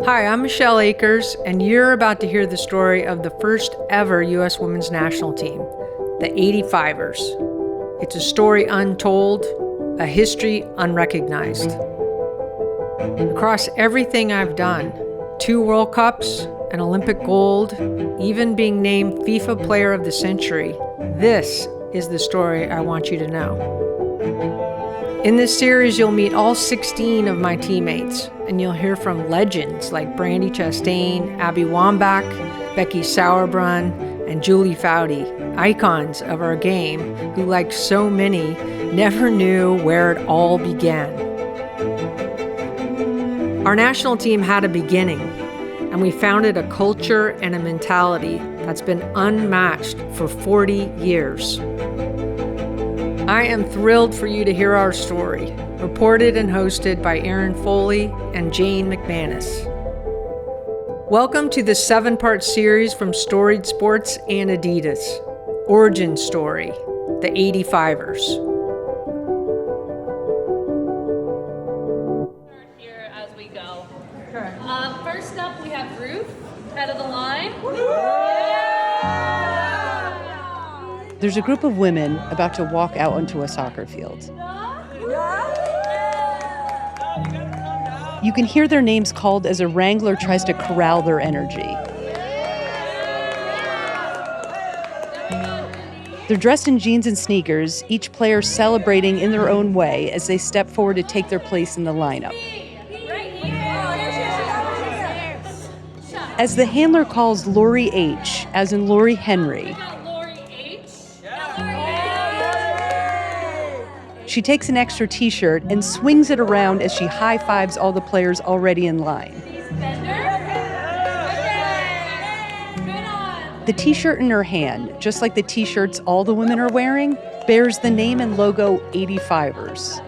Hi, I'm Michelle Akers, and you're about to hear the story of the first ever U.S. Women's National Team, the 85ers. It's a story untold, a history unrecognized. Across everything I've done, 2 World Cups, an Olympic gold, even being named FIFA Player of the Century, this is the story I want you to know. In this series, you'll meet all 16 of my teammates, and you'll hear from legends like Brandi Chastain, Abby Wambach, Becky Sauerbrunn, and Julie Foudy, icons of our game who, like so many, never knew where it all began. Our national team had a beginning, and we founded a culture and a mentality that's been unmatched for 40 years. I am thrilled for you to hear our story, reported and hosted by Erin Foley and Jane McManus. Welcome to the 7-part series from Storied Sports and Adidas, Origin Story, the 85ers. Here as we go. First up, we have Ruth, head of the line. There's a group of women about to walk out onto a soccer field. You can hear their names called as a wrangler tries to corral their energy. They're dressed in jeans and sneakers, each player celebrating in their own way as they step forward to take their place in the lineup. As the handler calls Lori H., as in Lori Henry, she takes an extra t-shirt and swings it around as she high-fives all the players already in line. The t-shirt in her hand, just like the t-shirts all the women are wearing, bears the name and logo 85ers.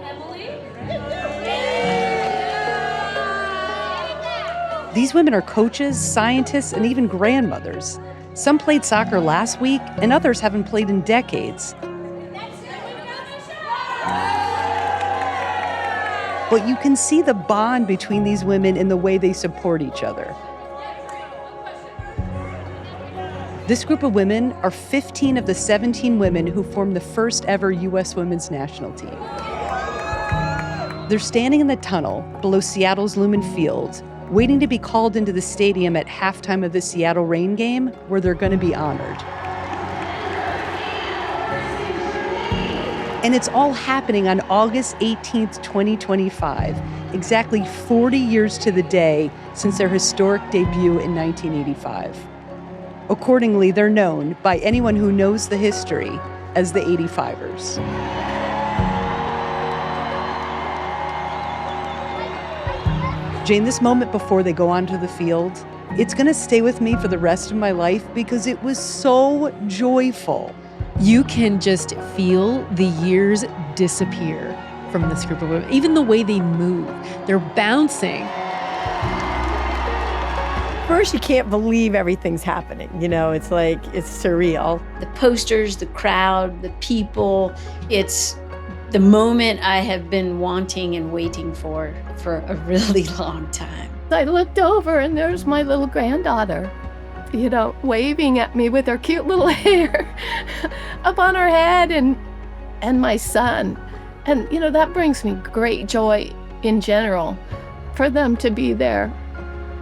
These women are coaches, scientists, and even grandmothers. Some played soccer last week, and others haven't played in decades. But you can see the bond between these women in the way they support each other. This group of women are 15 of the 17 women who formed the first ever U.S. Women's National Team. They're standing in the tunnel below Seattle's Lumen Field, waiting to be called into the stadium at halftime of the Seattle Reign game, where they're going to be honored. And it's all happening on August 18th, 2025, exactly 40 years to the day since their historic debut in 1985. Accordingly, they're known by anyone who knows the history as the 85ers. Jane, this moment before they go onto the field, it's going to stay with me for the rest of my life because it was so joyful. You can just feel the years disappear from this group of women. Even the way they move, they're bouncing. First, you can't believe everything's happening. You know, it's like, it's surreal. The posters, the crowd, the people, it's the moment I have been wanting and waiting for a really long time. I looked over and there's my little granddaughter, you know, waving at me with her cute little hair up on her head, and my son. And, you know, that brings me great joy in general for them to be there,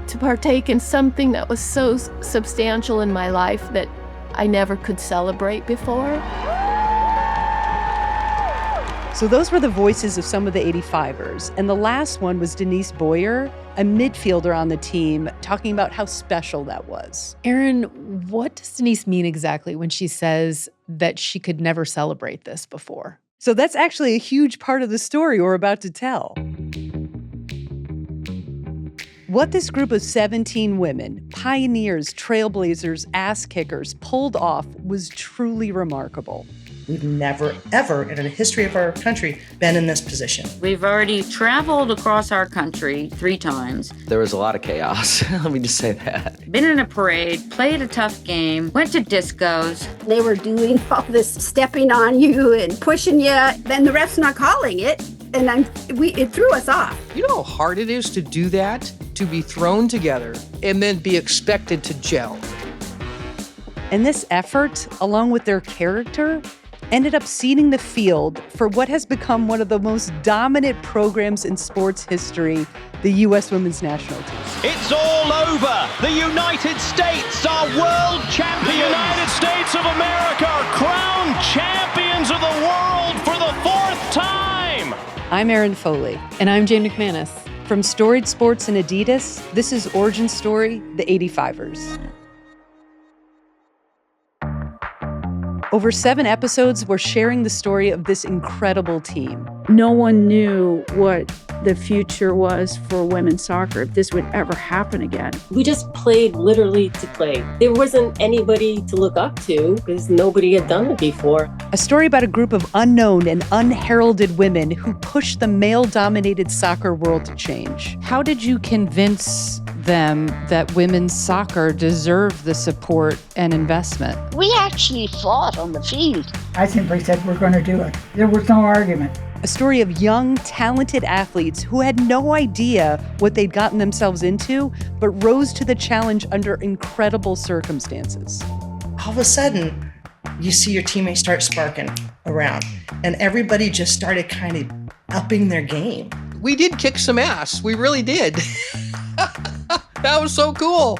to partake in something that was so substantial in my life that I never could celebrate before. So those were the voices of some of the 85ers. And the last one was Denise Boyer, a midfielder on the team, talking about how special that was. Erin, what does Denise mean exactly when she says that she could never celebrate this before? So that's actually a huge part of the story we're about to tell. What this group of 17 women, pioneers, trailblazers, ass kickers, pulled off was truly remarkable. We've never, ever in the history of our country been in this position. We've already traveled across our country 3 times. There was a lot of chaos, let me just say that. Been in a parade, played a tough game, went to discos. They were doing all this stepping on you and pushing you, then the ref's not calling it. and it threw us off. You know how hard it is to do that? To be thrown together and then be expected to gel. And this effort, along with their character, ended up seeding the field for what has become one of the most dominant programs in sports history, the U.S. Women's National Team. It's all over. The United States are world champions. The United States of America are crowned champions of the world for the 4th time. I'm Erin Foley. And I'm Jane McManus. From Storied Sports and Adidas, this is Origin Story, the 85ers. Over 7 episodes, we're sharing the story of this incredible team. No one knew what the future was for women's soccer, if this would ever happen again. We just played literally to play. There wasn't anybody to look up to because nobody had done it before. A story about a group of unknown and unheralded women who pushed the male-dominated soccer world to change. How did you convince them that women's soccer deserved the support and investment? We actually fought on the field. I simply said, we're going to do it. There was no argument. A story of young, talented athletes who had no idea what they'd gotten themselves into, but rose to the challenge under incredible circumstances. All of a sudden, you see your teammates start sparking around, and everybody just started kind of upping their game. We did kick some ass. We really did. That was so cool.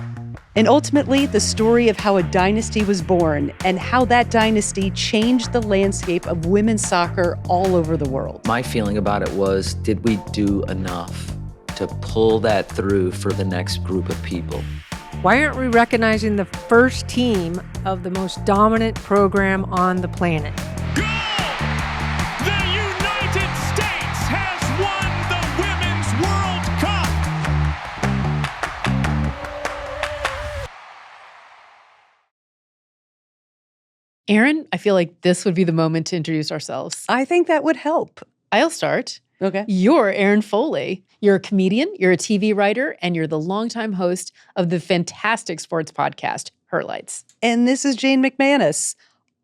And ultimately, the story of how a dynasty was born and how that dynasty changed the landscape of women's soccer all over the world. My feeling about it was, did we do enough to pull that through for the next group of people? Why aren't we recognizing the first team of the most dominant program on the planet? Erin, I feel like this would be the moment to introduce ourselves. I think that would help. I'll start. Okay. You're Erin Foley. You're a comedian, you're a TV writer, and you're the longtime host of the fantastic sports podcast, Her Lights. And this is Jane McManus,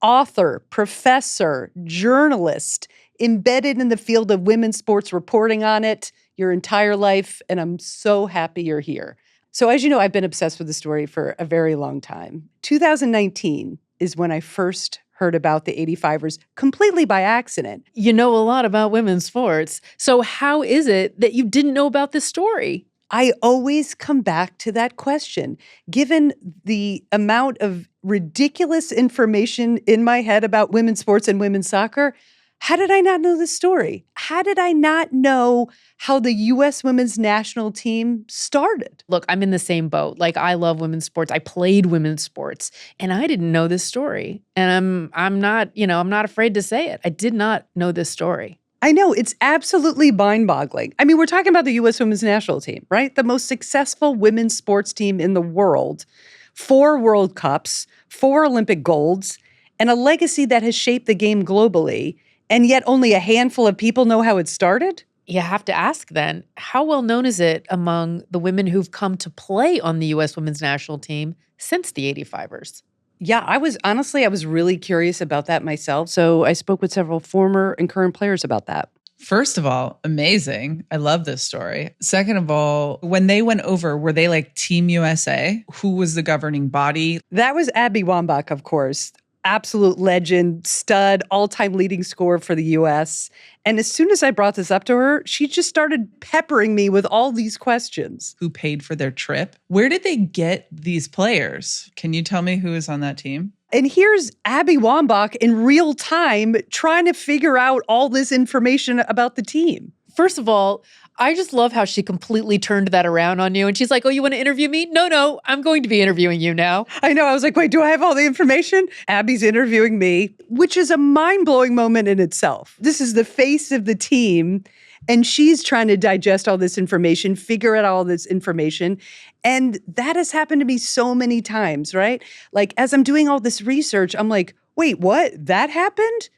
author, professor, journalist, embedded in the field of women's sports, reporting on it your entire life, and I'm so happy you're here. So as you know, I've been obsessed with the story for a very long time. 2019 is when I first heard about the 85ers completely by accident. You know a lot about women's sports. So how is it that you didn't know about this story? I always come back to that question. Given the amount of ridiculous information in my head about women's sports and women's soccer, how did I not know this story? How did I not know how the U.S. Women's National Team started? Look, I'm in the same boat. Like, I love women's sports. I played women's sports, and I didn't know this story. And I'm not afraid to say it. I did not know this story. I know, it's absolutely mind-boggling. I mean, we're talking about the U.S. Women's National Team, right? The most successful women's sports team in the world. 4 World Cups, 4 Olympic golds, and a legacy that has shaped the game globally. And yet only a handful of people know how it started? You have to ask then, how well known is it among the women who've come to play on the U.S. Women's National Team since the 85ers? Yeah, I was really curious about that myself. So I spoke with several former and current players about that. First of all, amazing. I love this story. Second of all, when they went over, were they like Team USA? Who was the governing body? That was Abby Wambach, of course. Absolute legend, stud, all-time leading scorer for the U.S. And as soon as I brought this up to her, she just started peppering me with all these questions. Who paid for their trip? Where did they get these players? Can you tell me who is on that team? And here's Abby Wambach in real time trying to figure out all this information about the team. First of all, I just love how she completely turned that around on you. And she's like, oh, you want to interview me? No, I'm going to be interviewing you now. I know. I was like, wait, do I have all the information? Abby's interviewing me, which is a mind-blowing moment in itself. This is the face of the team, and she's trying to digest all this information, figure out all this information. And that has happened to me so many times, right? Like, as I'm doing all this research, I'm like, wait, what? That happened?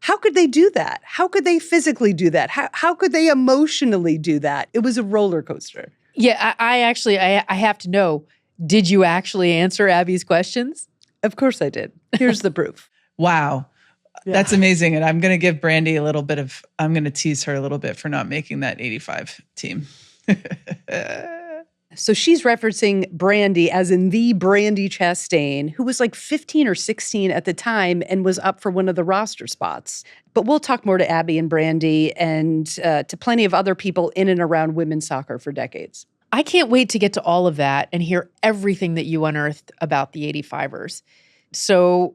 How could they do that? How could they physically do that? How could they emotionally do that? It was a roller coaster. Yeah, I have to know, did you actually answer Abby's questions? Of course I did. Here's the proof. Wow. That's amazing. And I'm going to give Brandy I'm going to tease her a little bit for not making that 85 team. So she's referencing Brandy as in the Brandy Chastain, who was like 15 or 16 at the time and was up for one of the roster spots. But we'll talk more to Abby and Brandy and to plenty of other people in and around women's soccer for decades. I can't wait to get to all of that and hear everything that you unearthed about the 85ers. So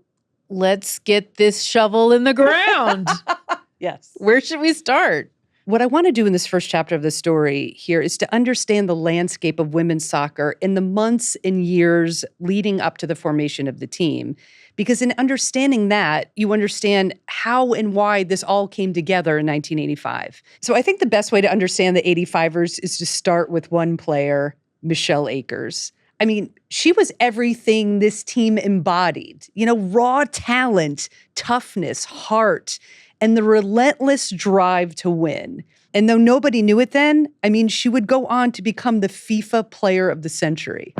let's get this shovel in the ground. Yes. Where should we start? What I want to do in this first chapter of the story here is to understand the landscape of women's soccer in the months and years leading up to the formation of the team. Because in understanding that, you understand how and why this all came together in 1985. So I think the best way to understand the 85ers is to start with one player, Michelle Akers. I mean, she was everything this team embodied. You know, raw talent, toughness, heart, and the relentless drive to win. And though nobody knew it then, I mean, she would go on to become the FIFA Player of the Century.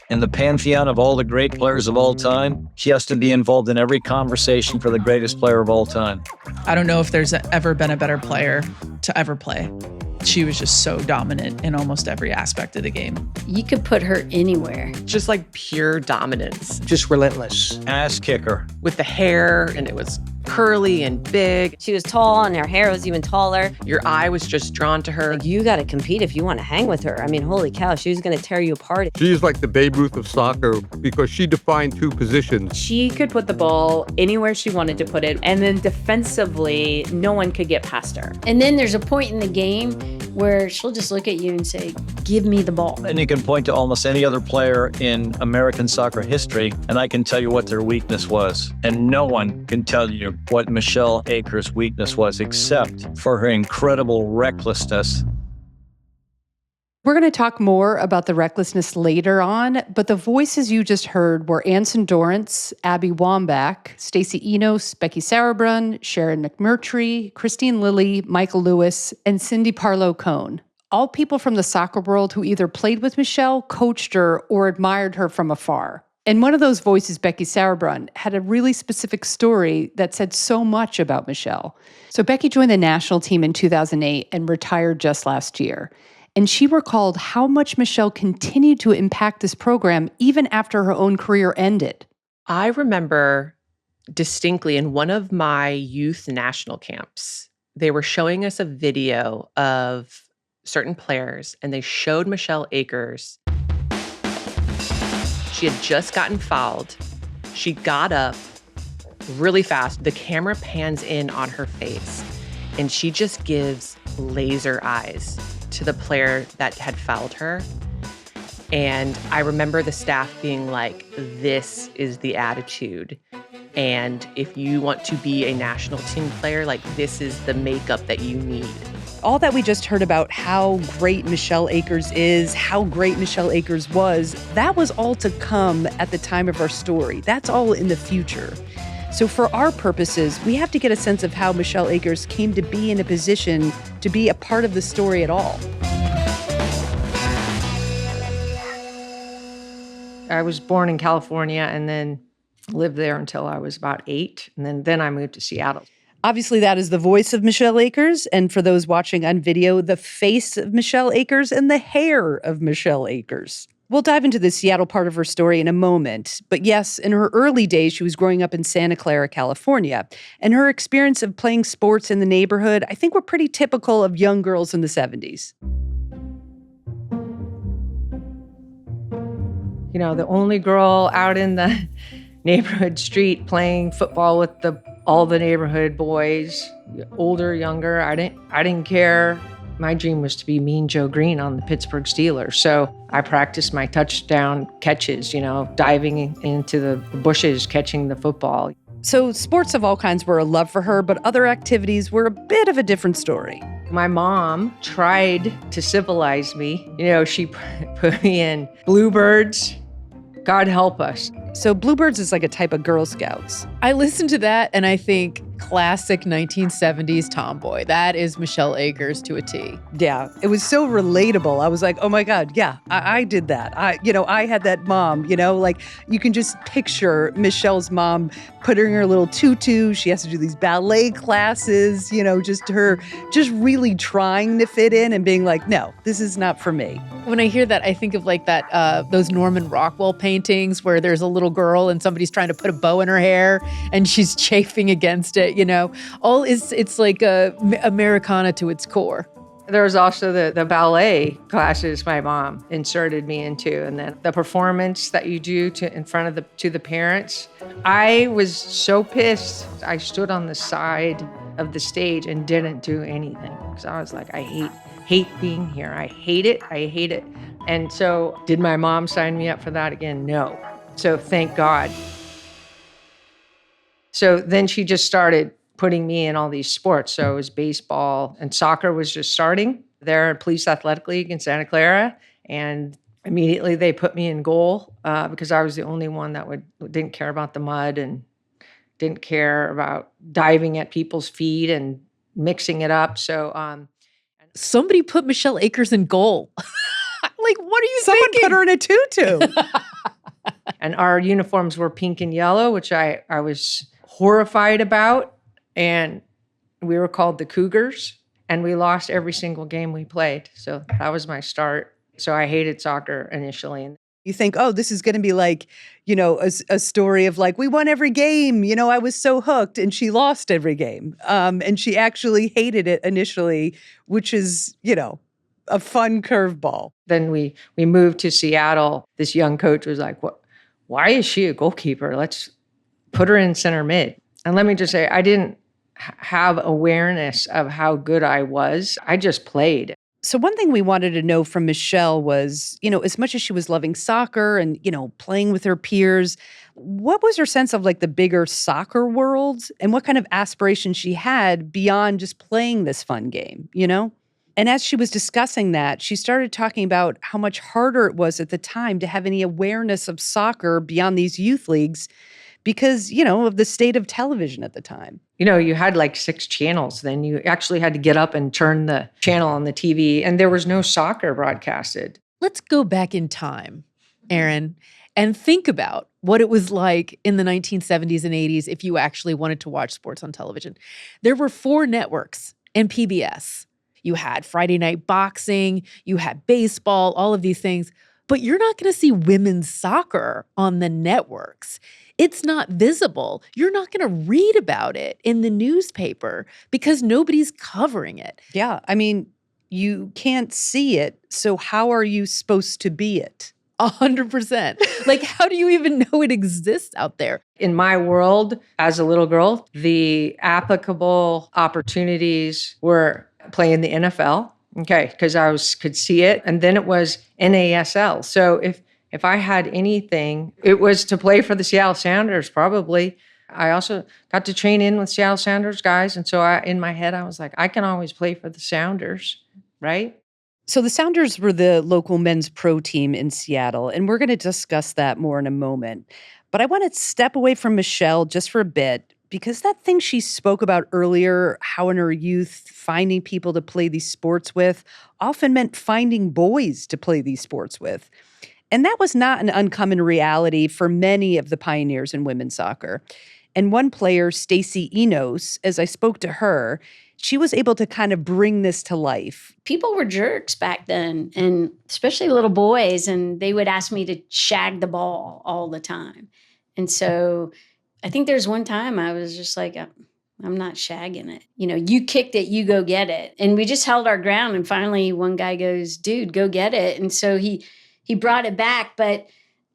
In the pantheon of all the great players of all time, she has to be involved in every conversation for the greatest player of all time. I don't know if there's ever been a better player to ever play. She was just so dominant in almost every aspect of the game. You could put her anywhere. Just like pure dominance. Just relentless. Ass kicker. With the hair, and it was curly and big. She was tall and her hair was even taller. Your eye was just drawn to her. Like, you got to compete if you want to hang with her. I mean, holy cow, she was going to tear you apart. She's like the Babe Ruth of soccer because she defined two positions. She could put the ball anywhere she wanted to put it, and then defensively, no one could get past her. And then there's a point in the game where she'll just look at you and say, give me the ball. And you can point to almost any other player in American soccer history, and I can tell you what their weakness was. And no one can tell you what Michelle Akers' weakness was, except for her incredible recklessness. We're going to talk more about the recklessness later on, but the voices you just heard were Anson Dorrance, Abby Wambach, Stacey Enos, Becky Sauerbrunn, Sharon McMurtry, Christine Lilly, Michael Lewis, and Cindy Parlow-Cone. All people from the soccer world who either played with Michelle, coached her, or admired her from afar. And one of those voices, Becky Sauerbrunn, had a really specific story that said so much about Michelle. So Becky joined the national team in 2008 and retired just last year. And she recalled how much Michelle continued to impact this program even after her own career ended. I remember distinctly in one of my youth national camps, they were showing us a video of certain players, and they showed Michelle Akers. She had just gotten fouled. She got up really fast. The camera pans in on her face, and she just gives laser eyes to the player that had fouled her. And I remember the staff being like, this is the attitude. And if you want to be a national team player, like, this is the makeup that you need. All that we just heard about how great Michelle Akers is, how great Michelle Akers was, that was all to come at the time of our story. That's all in the future. So for our purposes, we have to get a sense of how Michelle Akers came to be in a position to be a part of the story at all. I was born in California and then lived there until I was about 8. And then I moved to Seattle. Obviously, that is the voice of Michelle Akers. And for those watching on video, the face of Michelle Akers and the hair of Michelle Akers. We'll dive into the Seattle part of her story in a moment. But yes, in her early days, she was growing up in Santa Clara, California. And her experience of playing sports in the neighborhood, I think, were pretty typical of young girls in the 70s. You know, the only girl out in the neighborhood street playing football with all the neighborhood boys, older, younger. I didn't care. My dream was to be Mean Joe Green on the Pittsburgh Steelers. So I practiced my touchdown catches, you know, diving into the bushes, catching the football. So sports of all kinds were a love for her, but other activities were a bit of a different story. My mom tried to civilize me. You know, she put me in Bluebirds. God help us. So Bluebirds is like a type of Girl Scouts. I listen to that and I think, classic 1970s tomboy. That is Michelle Akers to a T. Yeah, it was so relatable. I was like, oh my God, yeah, I did that. I had that mom, like you can just picture Michelle's mom putting her little tutu. She has to do these ballet classes, just really trying to fit in and being like, no, this is not for me. When I hear that, I think of like that, those Norman Rockwell paintings where there's a little girl and somebody's trying to put a bow in her hair and she's chafing against it, It's like Americana to its core. There was also the ballet classes my mom inserted me into, and then the performance that you do in front of the parents. I was so pissed. I stood on the side of the stage and didn't do anything because I was like, I hate being here. I hate it. And so did my mom sign me up for that again? No. So thank God. So then she just started putting me in all these sports. So it was baseball, and soccer was just starting there at Police Athletic League in Santa Clara. And immediately they put me in goal because I was the only one that didn't care about the mud and didn't care about diving at people's feet and mixing it up. So somebody put Michelle Akers in goal. Like, what are you Someone thinking? put her in a tutu. And our uniforms were pink and yellow, which I was horrified about. And we were called the Cozars, and we lost every single game we played. So that was my start. So I hated soccer initially. You think, oh, this is going to be like, a story of like, we won every game. I was so hooked, and she lost every game. And she actually hated it initially, which is, a fun curveball. Then we moved to Seattle. This young coach was like, "What? Why is she a goalkeeper? Let's put her in center mid." And let me just say, I didn't have awareness of how good I was. I just played. So one thing we wanted to know from Michelle was, as much as she was loving soccer and, playing with her peers, what was her sense of like the bigger soccer world and what kind of aspirations she had beyond just playing this fun game, And as she was discussing that, she started talking about how much harder it was at the time to have any awareness of soccer beyond these youth leagues because, of the state of television at the time. You had like 6 channels. Then you actually had to get up and turn the channel on the TV, and there was no soccer broadcasted. Let's go back in time, Erin, and think about what it was like in the 1970s and 80s if you actually wanted to watch sports on television. There were 4 networks and PBS. You had Friday night boxing, you had baseball, all of these things, but you're not going to see women's soccer on the networks. It's not visible. You're not going to read about it in the newspaper because nobody's covering it. Yeah, you can't see it, so how are you supposed to be it? 100%. Like, how do you even know it exists out there? In my world, as a little girl, the applicable opportunities were playing the NFL, okay, because I could see it, and then it was NASL. So if I had anything, it was to play for the Seattle Sounders, probably. I also got to train in with Seattle Sounders guys, and so in my head, I was like, I can always play for the Sounders, right? So the Sounders were the local men's pro team in Seattle, and we're going to discuss that more in a moment. But I want to step away from Michelle just for a bit, because that thing she spoke about earlier, how in her youth finding people to play these sports with, often meant finding boys to play these sports with. And that was not an uncommon reality for many of the pioneers in women's soccer. And one player, Stacey Enos, as I spoke to her, she was able to kind of bring this to life. People were jerks back then, and especially little boys, and they would ask me to shag the ball all the time. And so I think there's one time I was just like, I'm not shagging it. You kicked it, you go get it. And we just held our ground, and finally one guy goes, dude, go get it. And so he brought it back, but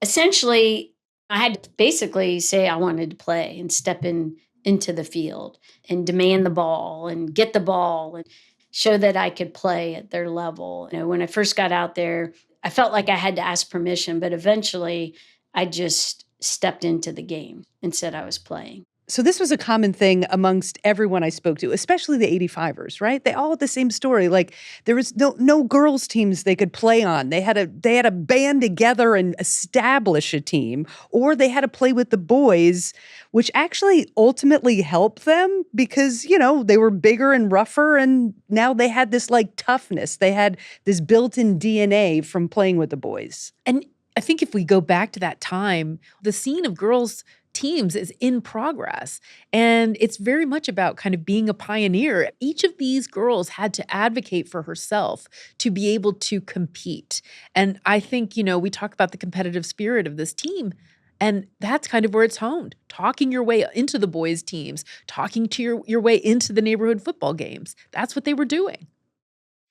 essentially I had to basically say I wanted to play and step into the field and demand the ball and get the ball and show that I could play at their level. When I first got out there, I felt like I had to ask permission, but eventually I just stepped into the game and said I was playing. So this was a common thing amongst everyone I spoke to, especially the 85ers, right? They all had the same story. Like there was no girls teams they could play on. They had to band together and establish a team, or they had to play with the boys, which actually ultimately helped them because, they were bigger and rougher, and now they had this like toughness. They had this built-in DNA from playing with the boys. And I think if we go back to that time, the scene of girls teams is in progress. And it's very much about kind of being a pioneer. Each of these girls had to advocate for herself to be able to compete. And I think, we talk about the competitive spirit of this team. And that's kind of where it's honed. Talking your way into the boys' teams, talking to your way into the neighborhood football games. That's what they were doing.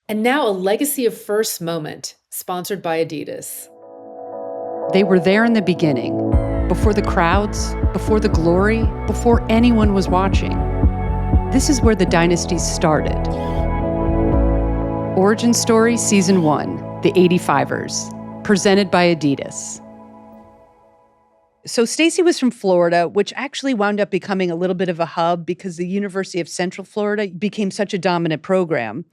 And now a legacy of first moment, sponsored by Adidas. They were there in the beginning, before the crowds, before the glory, before anyone was watching. This is where the dynasty started. Origin Story Season 1, The 85ers, presented by Adidas. So Stacy was from Florida, which actually wound up becoming a little bit of a hub because the University of Central Florida became such a dominant program.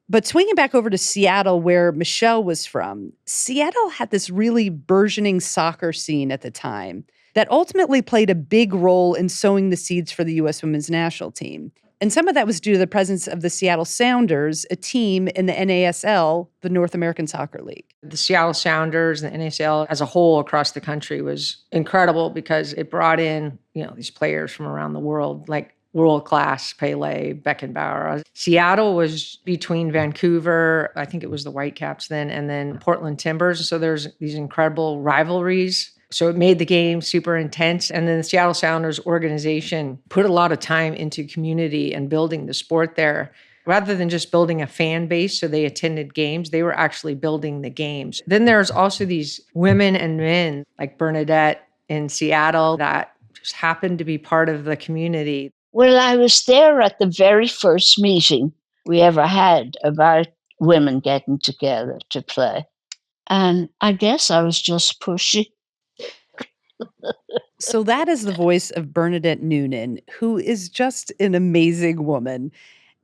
But swinging back over to Seattle, where Michelle was from, Seattle had this really burgeoning soccer scene at the time that ultimately played a big role in sowing the seeds for the U.S. Women's National Team. And some of that was due to the presence of the Seattle Sounders, a team in the NASL, the North American Soccer League. The Seattle Sounders and the NASL as a whole across the country was incredible because it brought in, these players from around the world, like world-class Pele, Beckenbauer. Seattle was between Vancouver, I think it was the Whitecaps then, and then Portland Timbers. So there's these incredible rivalries. So it made the game super intense. And then the Seattle Sounders organization put a lot of time into community and building the sport there. Rather than just building a fan base so they attended games, they were actually building the games. Then there's also these women and men like Bernadette in Seattle that just happened to be part of the community. Well, I was there at the very first meeting we ever had about women getting together to play. And I guess I was just pushy. So that is the voice of Bernadette Noonan, who is just an amazing woman.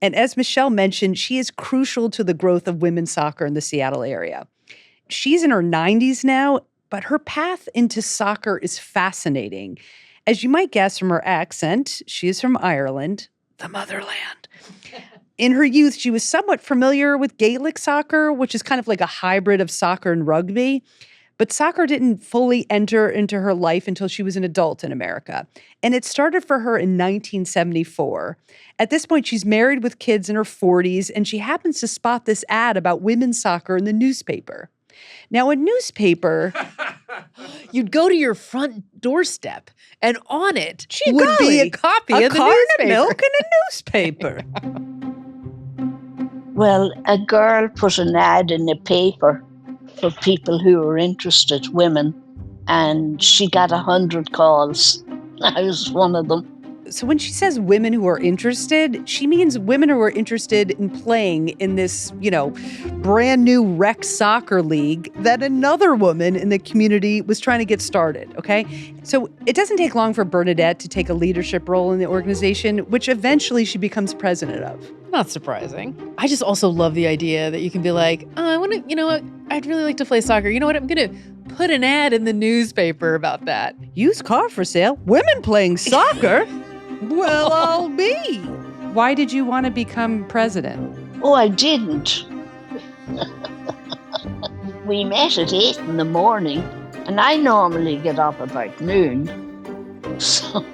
And as Michelle mentioned, she is crucial to the growth of women's soccer in the Seattle area. She's in her 90s now, but her path into soccer is fascinating. As you might guess from her accent, she is from Ireland, the motherland. In her youth, she was somewhat familiar with Gaelic soccer, which is kind of like a hybrid of soccer and rugby. But soccer didn't fully enter into her life until she was an adult in America. And it started for her in 1974. At this point, she's married with kids in her 40s, and she happens to spot this ad about women's soccer in the newspaper. Now, a newspaper, you'd go to your front doorstep, and on it Gee would be golly, a copy of the carton newspaper. of milk and a newspaper. Well, a girl put an ad in the paper for people who were interested, women, and she got 100 calls. I was one of them. So when she says women who are interested, she means women who are interested in playing in this, brand new rec soccer league that another woman in the community was trying to get started, okay? So it doesn't take long for Bernadette to take a leadership role in the organization, which eventually she becomes president of. Not surprising. I just also love the idea that you can be like, I want to, I'd really like to play soccer. You know what? I'm going to put an ad in the newspaper about that. Used car for sale. Women playing soccer? Well, I'll be. Why did you want to become president? Oh, I didn't. We met at 8 in the morning, and I normally get up about noon. So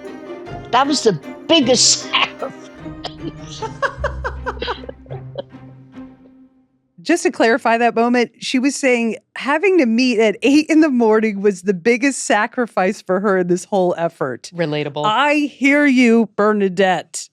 that was the biggest sacrifice. Just to clarify that moment, she was saying having to meet at 8 in the morning was the biggest sacrifice for her in this whole effort. Relatable. I hear you, Bernadette.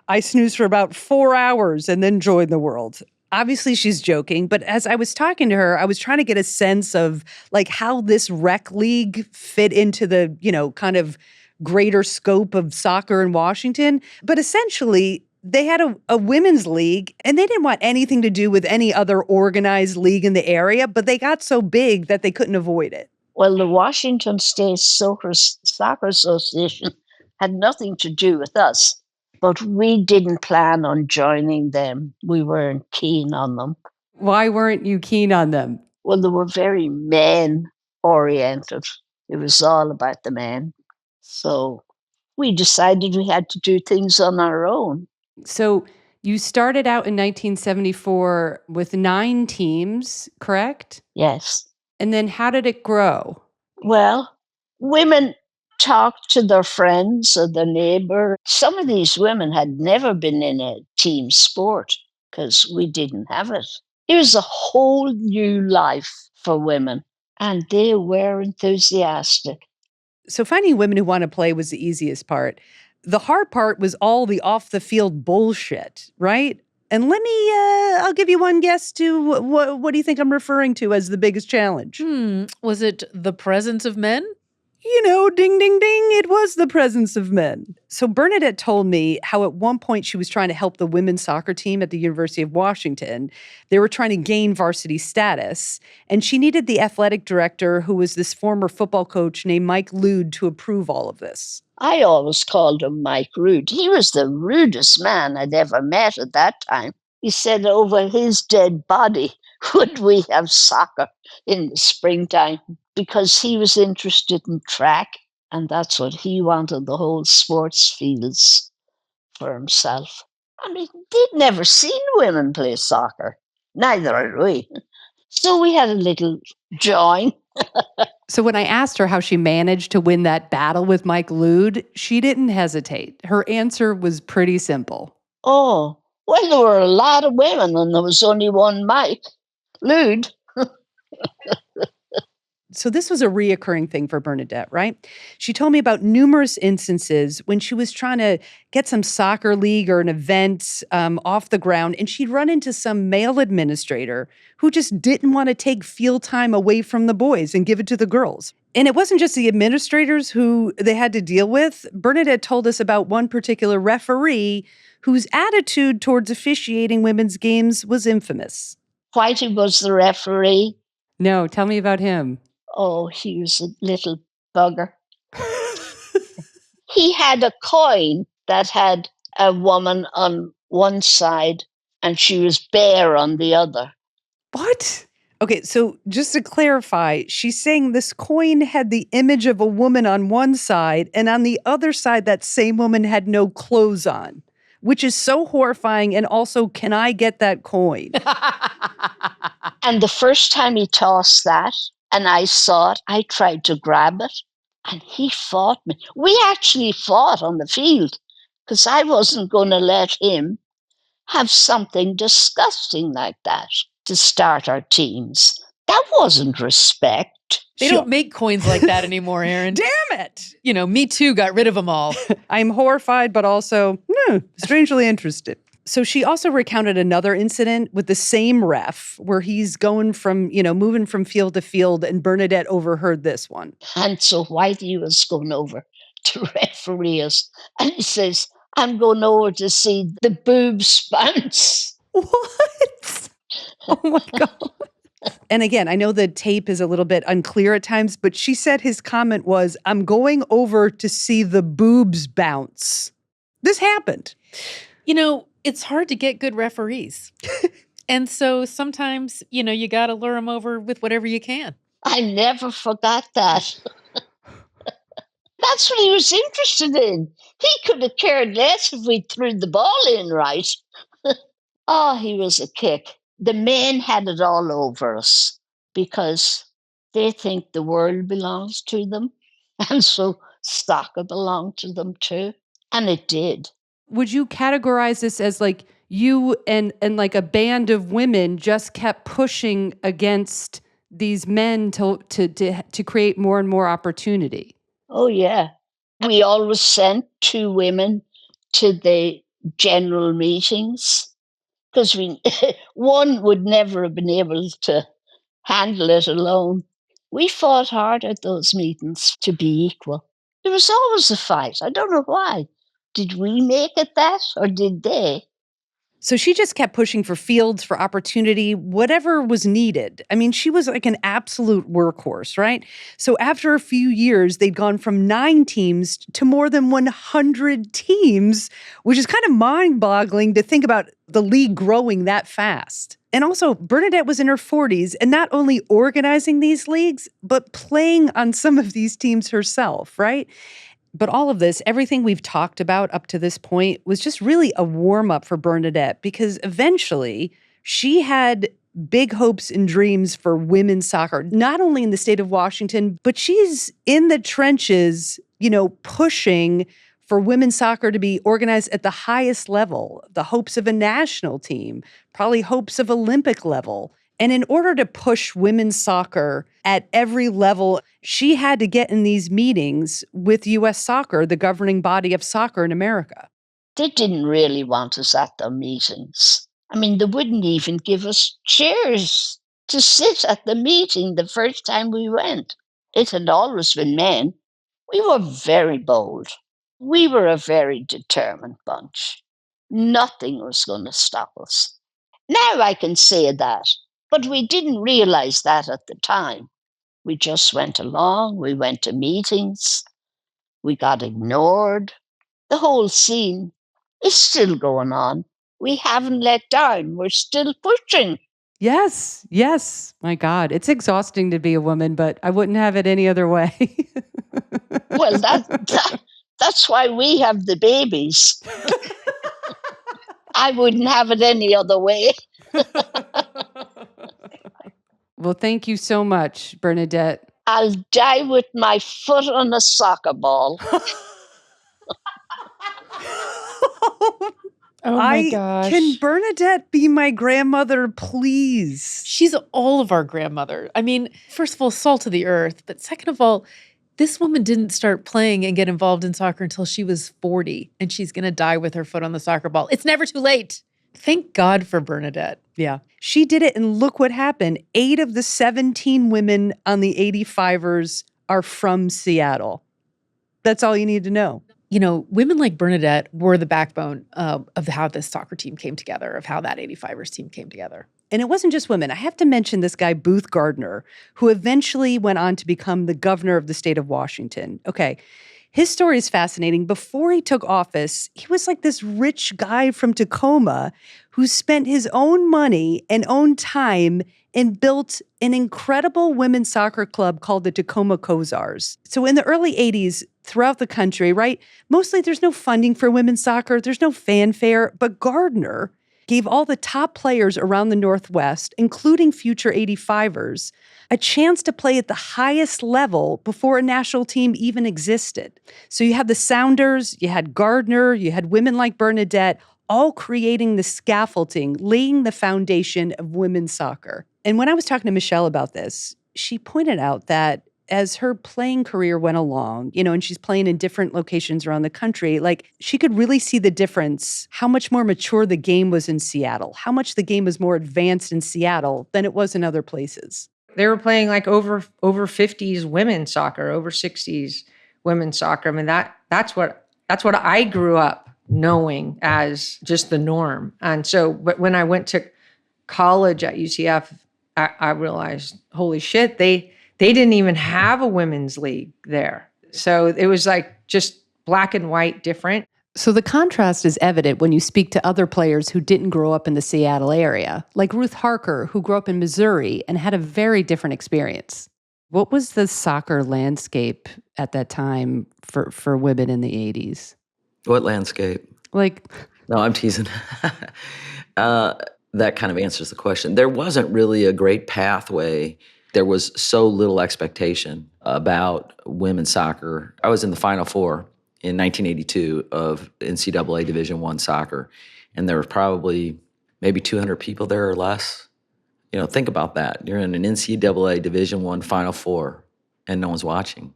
I snoozed for about 4 hours and then joined the world. Obviously, she's joking, but as I was talking to her, I was trying to get a sense of how this rec league fit into the, kind of greater scope of soccer in Washington. But essentially, they had a women's league, and they didn't want anything to do with any other organized league in the area, but they got so big that they couldn't avoid it. Well, the Washington State Soccer Association had nothing to do with us. But we didn't plan on joining them. We weren't keen on them. Why weren't you keen on them? Well, they were very men-oriented. It was all about the men. So we decided we had to do things on our own. So you started out in 1974 with 9 teams, correct? Yes. And then how did it grow? Well, women talked to their friends or their neighbor. Some of these women had never been in a team sport because we didn't have it. It was a whole new life for women, and they were enthusiastic. So finding women who want to play was the easiest part. The hard part was all the off-the-field bullshit, right? And let me, I'll give you one guess to what do you think I'm referring to as the biggest challenge? Was it the presence of men? You know, ding, ding, ding, it was the presence of men. So Bernadette told me how at one point she was trying to help the women's soccer team at the University of Washington. They were trying to gain varsity status, and she needed the athletic director, who was this former football coach named Mike Lude, to approve all of this. I always called him Mike Rude. He was the rudest man I'd ever met at that time. He said over his dead body, would we have soccer in the springtime? Because he was interested in track, and that's what he wanted, the whole sports fields for himself. I mean, they'd never seen women play soccer. Neither had we. So we had a little join. So when I asked her how she managed to win that battle with Mike Lude, she didn't hesitate. Her answer was pretty simple. Oh, well, there were a lot of women and there was only one Mike. Lude. So this was a reoccurring thing for Bernadette, right? She told me about numerous instances when she was trying to get some soccer league or an event off the ground, and she'd run into some male administrator who just didn't want to take field time away from the boys and give it to the girls. And it wasn't just the administrators who they had to deal with. Bernadette told us about one particular referee whose attitude towards officiating women's games was infamous. Whitey was the referee. No, tell me about him. Oh, he was a little bugger. He had a coin that had a woman on one side and she was bare on the other. What? Okay, so just to clarify, she's saying this coin had the image of a woman on one side, and on the other side, that same woman had no clothes on, which is so horrifying. And also, can I get that coin? And the first time he tossed that, and I saw it, I tried to grab it, and he fought me. We actually fought on the field because I wasn't going to let him have something disgusting like that to start our teams. That wasn't respect. They don't make coins like that anymore, Erin. Damn it! You know, Me Too got rid of them all. I'm horrified, but also strangely interested. So she also recounted another incident with the same ref where he's going from, moving from field to field, and Bernadette overheard this one. And so Whitey was going over to referee us, and he says, I'm going over to see the boobs bounce. What? Oh my God. And again, I know the tape is a little bit unclear at times, but she said his comment was, I'm going over to see the boobs bounce. This happened. You know, it's hard to get good referees. And so sometimes, you got to lure them over with whatever you can. I never forgot that. That's what he was interested in. He could have cared less if we threw the ball in right. Oh, he was a kick. The men had it all over us because they think the world belongs to them. And so soccer belonged to them too. And it did. Would you categorize this as like you and like a band of women just kept pushing against these men to create more and more opportunity? Oh, yeah. We always sent 2 women to the general meetings because one would never have been able to handle it alone. We fought hard at those meetings to be equal. There was always a fight. I don't know why. Did we make it that or did they? So she just kept pushing for fields, for opportunity, whatever was needed. I mean, she was like an absolute workhorse, right? So after a few years, they'd gone from 9 teams to more than 100 teams, which is kind of mind-boggling to think about the league growing that fast. And also, Bernadette was in her 40s and not only organizing these leagues, but playing on some of these teams herself, right? But all of this, everything we've talked about up to this point, was just really a warm-up for Bernadette because eventually she had big hopes and dreams for women's soccer, not only in the state of Washington, but she's in the trenches, pushing for women's soccer to be organized at the highest level, the hopes of a national team, probably hopes of Olympic level. And in order to push women's soccer at every level, she had to get in these meetings with U.S. Soccer, the governing body of soccer in America. They didn't really want us at their meetings. I mean, they wouldn't even give us chairs to sit at the meeting the first time we went. It had always been men. We were very bold. We were a very determined bunch. Nothing was going to stop us. Now I can say that. But we didn't realize that at the time. We just went along, we went to meetings, we got ignored. The whole scene is still going on. We haven't let down, we're still pushing. Yes. My God, it's exhausting to be a woman, but I wouldn't have it any other way. Well, that's why we have the babies. I wouldn't have it any other way. Well, thank you so much, Bernadette. I'll die with my foot on a soccer ball. Oh my gosh. Can Bernadette be my grandmother, please? She's all of our grandmother. I mean, first of all, salt of the earth. But second of all, this woman didn't start playing and get involved in soccer until she was 40. And she's going to die with her foot on the soccer ball. It's never too late. Thank God for Bernadette. Yeah. She did it, and look what happened. 8 of the 17 women on the 85ers are from Seattle. That's all you need to know. Women like Bernadette were the backbone of how this soccer team came together, of how that 85ers team came together. And it wasn't just women. I have to mention this guy, Booth Gardner, who eventually went on to become the governor of the state of Washington. Okay. His story is fascinating. Before he took office, he was like this rich guy from Tacoma who spent his own money and own time and built an incredible women's soccer club called the Tacoma Cozars. So in the early 80s, throughout the country, right, mostly there's no funding for women's soccer, there's no fanfare, but Gardner gave all the top players around the Northwest, including future 85ers, a chance to play at the highest level before a national team even existed. So you had the Sounders, you had Gardner, you had women like Bernadette, all creating the scaffolding, laying the foundation of women's soccer. And when I was talking to Michelle about this, she pointed out that as her playing career went along, and she's playing in different locations around the country, like she could really see the difference, how much more mature the game was in Seattle, how much the game was more advanced in Seattle than it was in other places. They were playing like over 50s women's soccer, over 60s women's soccer. I mean, that's what I grew up knowing as just the norm. And so, but when I went to college at UCF, I realized, holy shit, they didn't even have a women's league there. So it was like just black and white different. So the contrast is evident when you speak to other players who didn't grow up in the Seattle area, like Ruth Harker, who grew up in Missouri and had a very different experience. What was the soccer landscape at that time for women in the 80s? What landscape? No, I'm teasing. That kind of answers the question. There wasn't really a great pathway. There was so little expectation about women's soccer. I was in the Final Four in 1982 of NCAA Division I soccer, and there were probably maybe 200 people there or less. Think about that. You're in an NCAA Division I Final Four, and no one's watching.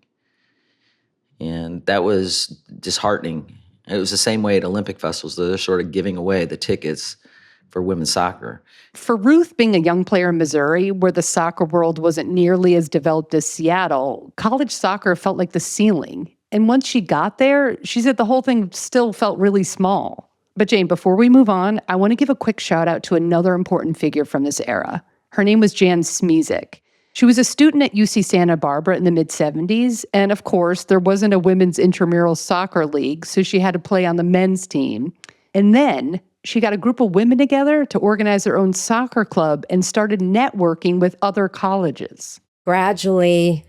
And that was disheartening. It was the same way at Olympic festivals. They're sort of giving away the tickets for women's soccer. For Ruth, being a young player in Missouri, where the soccer world wasn't nearly as developed as Seattle, college soccer felt like the ceiling. And once she got there, she said the whole thing still felt really small. But Jane, before we move on, I want to give a quick shout out to another important figure from this era. Her name was Jan Smizik. She was a student at UC Santa Barbara in the mid-70s, and of course, there wasn't a women's intramural soccer league, so she had to play on the men's team. And then she got a group of women together to organize their own soccer club and started networking with other colleges. Gradually,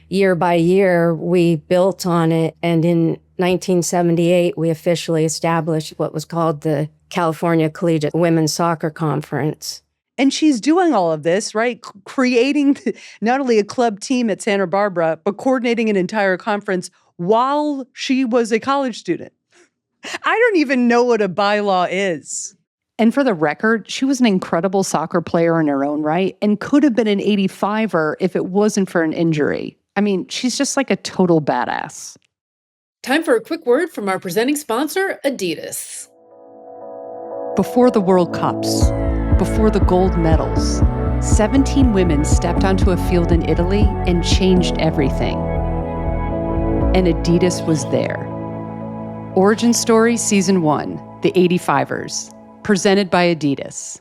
year by year, we built on it, and in 1978, we officially established what was called the California Collegiate Women's Soccer Conference. And she's doing all of this, right? Creating not only a club team at Santa Barbara, but coordinating an entire conference while she was a college student. I don't even know what a bylaw is. And for the record, she was an incredible soccer player in her own right and could have been an 85er if it wasn't for an injury. I mean, she's just like a total badass. Time for a quick word from our presenting sponsor, Adidas. Before the World Cups, before the gold medals, 17 women stepped onto a field in Italy and changed everything. And Adidas was there. Origin Story Season 1, The 85ers, presented by Adidas.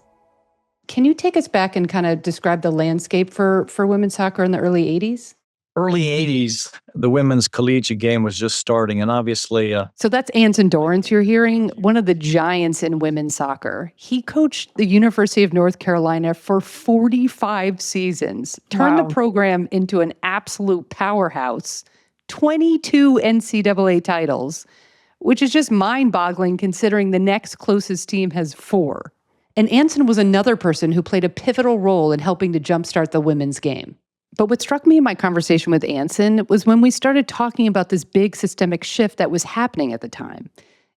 Can you take us back and kind of describe the landscape for women's soccer in the early 80s? Early 80s, the women's collegiate game was just starting, and obviously... So that's Anson Dorrance you're hearing, one of the giants in women's soccer. He coached the University of North Carolina for 45 seasons, turned the program into an absolute powerhouse, 22 NCAA titles, which is just mind-boggling considering the next closest team has 4. And Anson was another person who played a pivotal role in helping to jumpstart the women's game. But what struck me in my conversation with Anson was when we started talking about this big systemic shift that was happening at the time.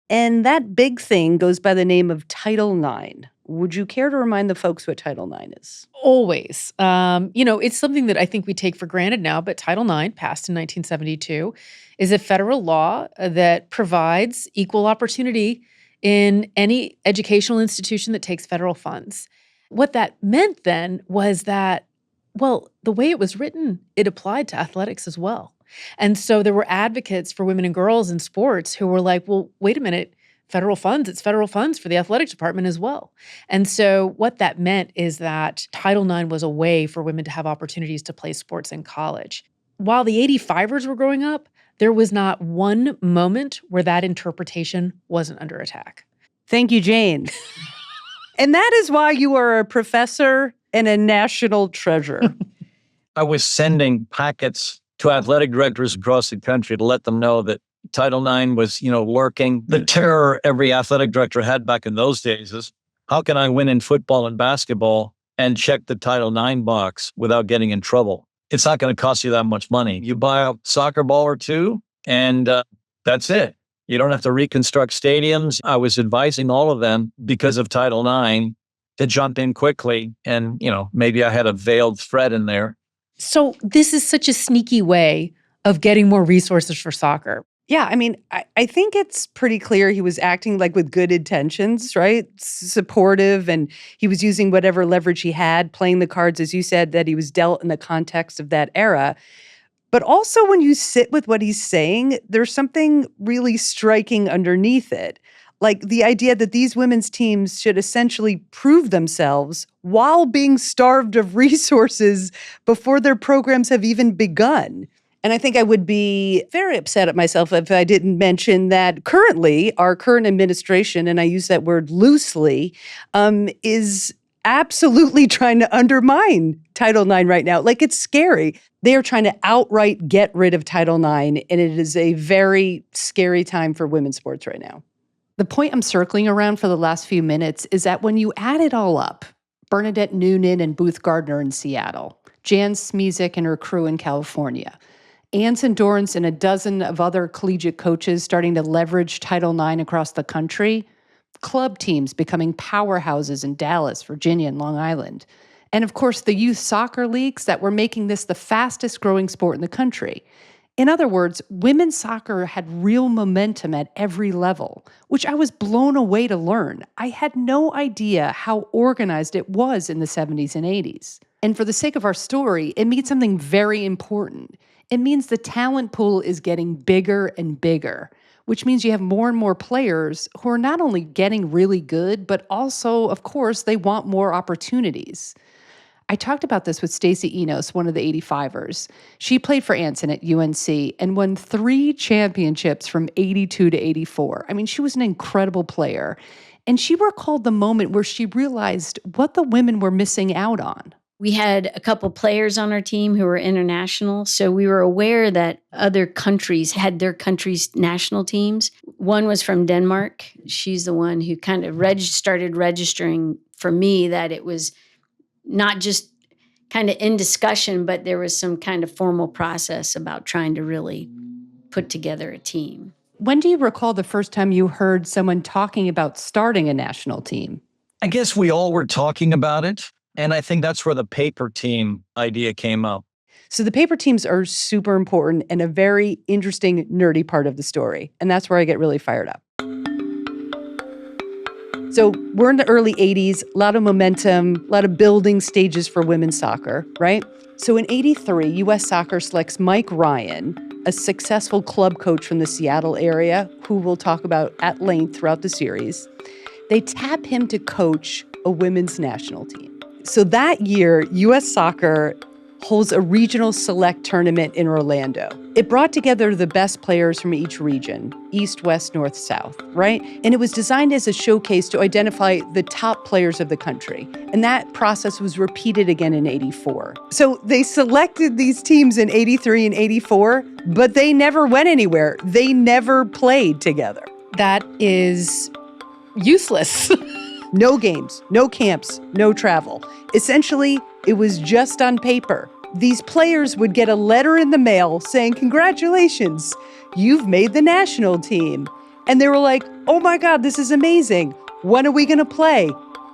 And that big thing goes by the name of Title IX. Would you care to remind the folks what Title IX is? Always. It's something that I think we take for granted now, but Title IX, passed in 1972, is a federal law that provides equal opportunity in any educational institution that takes federal funds. What that meant then was that, well, the way it was written, it applied to athletics as well. And so there were advocates for women and girls in sports who were like, well, wait a minute, federal funds, it's federal funds for the athletic department as well. And so what that meant is that Title IX was a way for women to have opportunities to play sports in college. While the 85ers were growing up, there was not one moment where that interpretation wasn't under attack. Thank you, Jane. And that is why you are a professor and a national treasure. I was sending packets to athletic directors across the country to let them know that Title IX was, lurking. The terror every athletic director had back in those days is, how can I win in football and basketball and check the Title IX box without getting in trouble? It's not going to cost you that much money. You buy a soccer ball or two, and that's it. You don't have to reconstruct stadiums. I was advising all of them because of Title IX to jump in quickly. And, maybe I had a veiled threat in there. So this is such a sneaky way of getting more resources for soccer. Yeah, I mean, I think it's pretty clear he was acting like with good intentions, right? Supportive, and he was using whatever leverage he had, playing the cards, as you said, that he was dealt in the context of that era. But also when you sit with what he's saying, there's something really striking underneath it. Like the idea that these women's teams should essentially prove themselves while being starved of resources before their programs have even begun. And I think I would be very upset at myself if I didn't mention that currently, our current administration, and I use that word loosely, is absolutely trying to undermine Title IX right now. Like, it's scary. They are trying to outright get rid of Title IX, and it is a very scary time for women's sports right now. The point I'm circling around for the last few minutes is that when you add it all up, Bernadette Noonan and Booth Gardner in Seattle, Jan Smizik and her crew in California, Anson Dorrance and a dozen of other collegiate coaches starting to leverage Title IX across the country, club teams becoming powerhouses in Dallas, Virginia, and Long Island, and of course the youth soccer leagues that were making this the fastest growing sport in the country. In other words, women's soccer had real momentum at every level, which I was blown away to learn. I had no idea how organized it was in the 70s and 80s. And for the sake of our story, it means something very important. It means the talent pool is getting bigger and bigger. which means you have more and more players who are not only getting really good, but also, of course, they want more opportunities. I talked about this with Stacey Enos, one of the 85ers. She played for Anson at UNC and won 3 championships from 82 to 84. I mean, she was an incredible player. And she recalled the moment where she realized what the women were missing out on. We had a couple players on our team who were international, so we were aware that other countries had their country's national teams. One was from Denmark. She's the one who kind of started registering for me that it was not just kind of in discussion, but there was some kind of formal process about trying to really put together a team. When do you recall the first time you heard someone talking about starting a national team? I guess we all were talking about it. And I think that's where the paper team idea came up. So the paper teams are super important and a very interesting, nerdy part of the story. And that's where I get really fired up. So we're in the early 80s, a lot of momentum, a lot of building stages for women's soccer, right? So in 83, U.S. Soccer selects Mike Ryan, a successful club coach from the Seattle area, who we'll talk about at length throughout the series. They tap him to coach a women's national team. So that year, U.S. Soccer holds a regional select tournament in Orlando. It brought together the best players from each region, East, West, North, South, right? And it was designed as a showcase to identify the top players of the country. And that process was repeated again in 84. So they selected these teams in 83 and 84, but they never went anywhere. They never played together. That is useless. No games, no camps, no travel. Essentially, it was just on paper. These players would get a letter in the mail saying, "Congratulations, you've made the national team." And they were like, "Oh my God, this is amazing. When are we going to play?"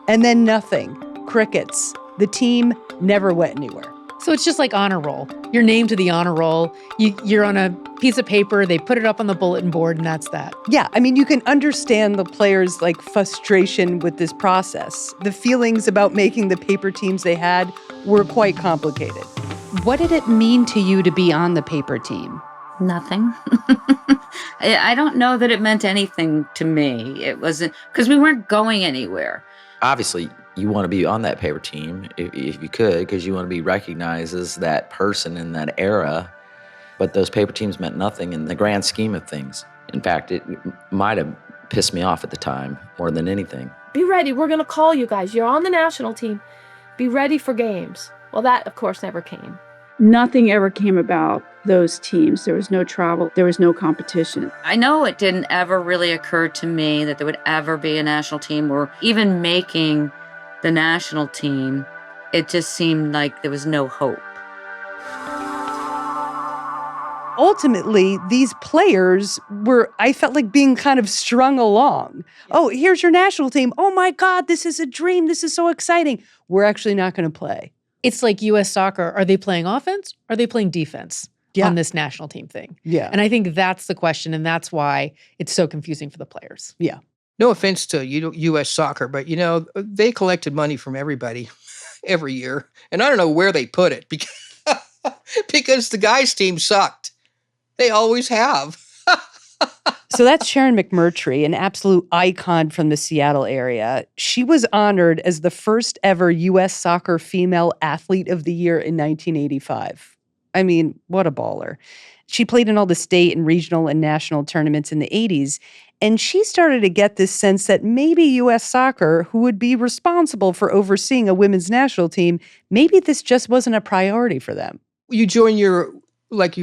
And then nothing. Crickets. The team never went anywhere. So it's just like honor roll. You're named to the honor roll. You're on a piece of paper. They put it up on the bulletin board, and that's that. Yeah, I mean, you can understand the players' frustration with this process. The feelings about making the paper teams they had were quite complicated. What did it mean to you to be on the paper team? Nothing. I don't know that it meant anything to me. It wasn't, because we weren't going anywhere. Obviously, you want to be on that paper team if you could, because you want to be recognized as that person in that era. But those paper teams meant nothing in the grand scheme of things. In fact, it might have pissed me off at the time more than anything. Be ready. We're going to call you guys. You're on the national team. Be ready for games. Well, that, of course, never came. Nothing ever came about those teams. There was no travel. There was no competition. I know it didn't ever really occur to me that there would ever be a national team or even making the national team. It just seemed like there was no hope. Ultimately, these players were, I felt like, being kind of strung along. Oh, here's your national team. Oh my God, this is a dream. This is so exciting. We're actually not going to play. It's like U.S. Soccer. Are they playing offense? Are they playing defense on this national team thing? Yeah. And I think that's the question, and that's why it's so confusing for the players. Yeah. No offense to U.S. Soccer, but, they collected money from everybody every year. And I don't know where they put it because the guys' team sucked. They always have. So that's Sharon McMurtry, an absolute icon from the Seattle area. She was honored as the first ever U.S. Soccer Female Athlete of the Year in 1985. I mean, what a baller. She played in all the state and regional and national tournaments in the 80s, and she started to get this sense that maybe U.S. Soccer, who would be responsible for overseeing a women's national team, maybe this just wasn't a priority for them. You join your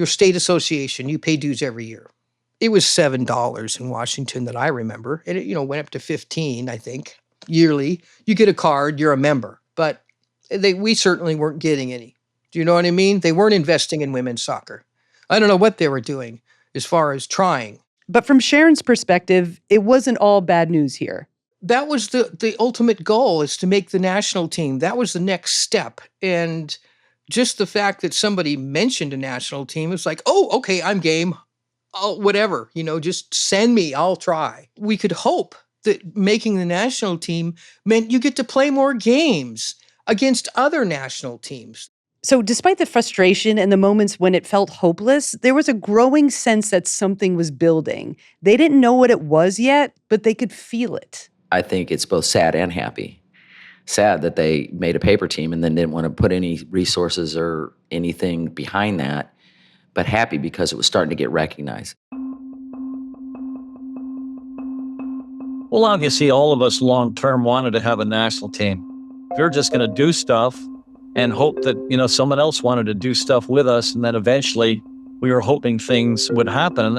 state association, you pay dues every year. It was $7 in Washington that I remember. And it, went up to $15, I think, yearly. You get a card, you're a member. But we certainly weren't getting any. Do you know what I mean? They weren't investing in women's soccer. I don't know what they were doing as far as trying. But from Sharon's perspective, it wasn't all bad news here. That was the ultimate goal, is to make the national team. That was the next step. And just the fact that somebody mentioned a national team, it's like, oh, okay, I'm game. Oh, whatever, just send me, I'll try. We could hope that making the national team meant you get to play more games against other national teams. So despite the frustration and the moments when it felt hopeless, there was a growing sense that something was building. They didn't know what it was yet, but they could feel it. I think it's both sad and happy. Sad that they made a paper team and then didn't want to put any resources or anything behind that, but happy because it was starting to get recognized. Well, obviously, all of us long-term wanted to have a national team. If you're just going to do stuff and hope that, someone else wanted to do stuff with us, and then eventually we were hoping things would happen.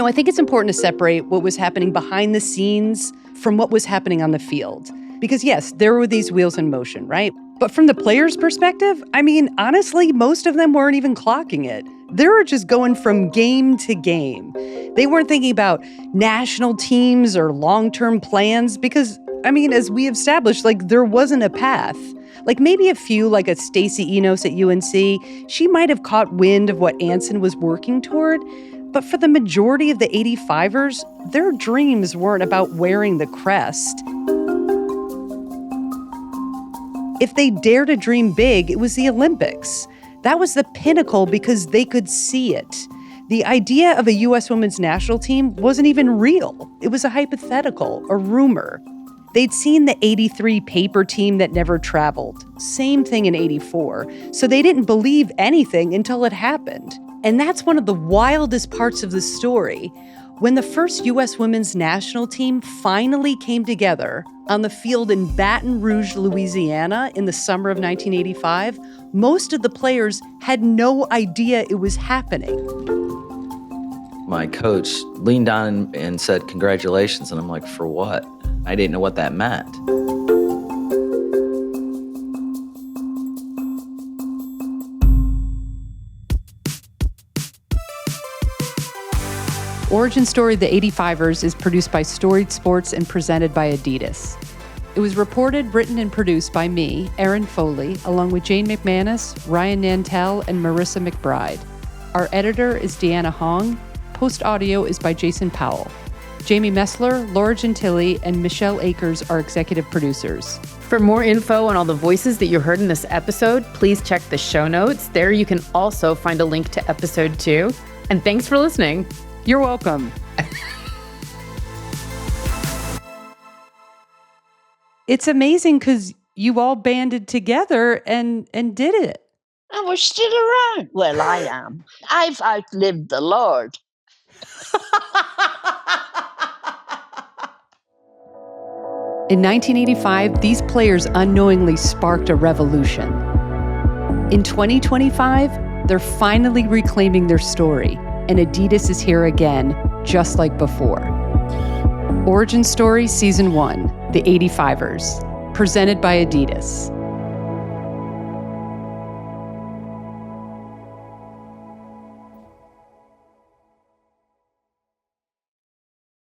I think it's important to separate what was happening behind the scenes from what was happening on the field. Because yes, there were these wheels in motion, right? But from the players' perspective, honestly, most of them weren't even clocking it. They were just going from game to game. They weren't thinking about national teams or long-term plans because, as we established, there wasn't a path. Maybe a few, like a Stacey Enos at UNC, she might have caught wind of what Anson was working toward. But for the majority of the 85ers, their dreams weren't about wearing the crest. If they dared to dream big, it was the Olympics. That was the pinnacle because they could see it. The idea of a U.S. women's national team wasn't even real. It was a hypothetical, a rumor. They'd seen the 83 paper team that never traveled. Same thing in 84. So they didn't believe anything until it happened. And that's one of the wildest parts of the story. When the first U.S. women's national team finally came together on the field in Baton Rouge, Louisiana in the summer of 1985, most of the players had no idea it was happening. My coach leaned on and said, "Congratulations." And I'm like, "For what?" I didn't know what that meant. Origin Story The 85ers is produced by Storied Sports and presented by Adidas. It was reported, written, and produced by me, Erin Foley, along with Jane McManus, Ryan Nantel, and Marissa McBride. Our editor is Deanna Hong. Post audio is by Jason Powell. Jamie Messler, Laura Gentili, and Michelle Akers are executive producers. For more info on all the voices that you heard in this episode, please check the show notes. There you can also find a link to episode 2. And thanks for listening. You're welcome. It's amazing because you all banded together and did it. And we're still around. Well, I am. I've outlived the Lord. In 1985, these players unknowingly sparked a revolution. In 2025, they're finally reclaiming their story, and Adidas is here again, just like before. Origin Story Season 1, The 85ers, presented by Adidas.